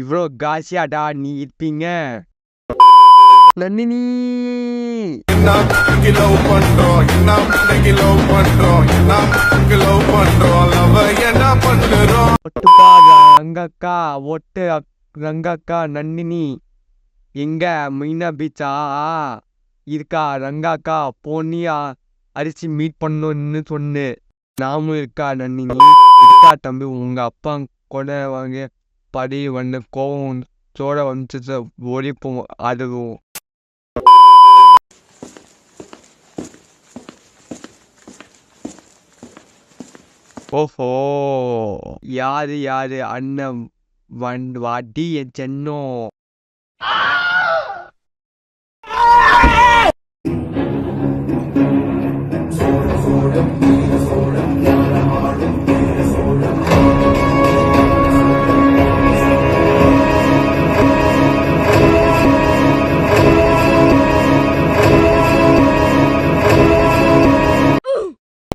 இவ்வளோ காசியாடா நீ இருப்பீங்க. நந்தினி ஒட்டுப்பா ரங்கக்கா ஒட்டு ரங்கக்கா நந்தினி எங்க மீனா பீச்சா இருக்கா ரங்காக்கா போனியா அரிசி மீட் பண்ணணும்னு சொன்னு நாமும் இருக்கா நந்தினி இருக்கா தம்பி. உங்க அப்பா கூட வாங்க படி வந்து கோவம் சோட வந்து ஓடிப்போம் அதுவும். ஓஹோ யாரு அண்ணன் வாடி என் சென்னம்.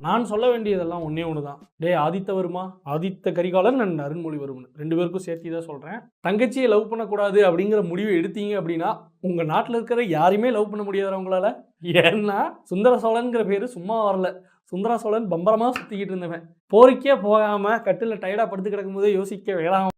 நான் சொல்ல வேண்டியதெல்லாம் ஒன்றே ஒன்று தான். டே ஆதித்தவர்மா, ஆதித்த கரிகாலன் அண்ட் அருண்மொழிவர்மன் 2 பேருக்கும் சேர்த்து தான் சொல்கிறேன். தங்கச்சியை லவ் பண்ணக்கூடாது அப்படிங்கிற முடிவை எடுத்தீங்க அப்படின்னா உங்கள் நாட்டில் இருக்கிற யாரையுமே லவ் பண்ண முடியாத உங்களால். ஏன்னா சுந்தர சோழன்கிற பேர் சும்மா வரல. சுந்தர சோழன் பம்பரமாக சுற்றிக்கிட்டு இருந்தவன். போருக்கே போகாமல் கட்டில் டயர்டாக படுத்து கிடக்கும் போதே யோசிக்க வேணாம்.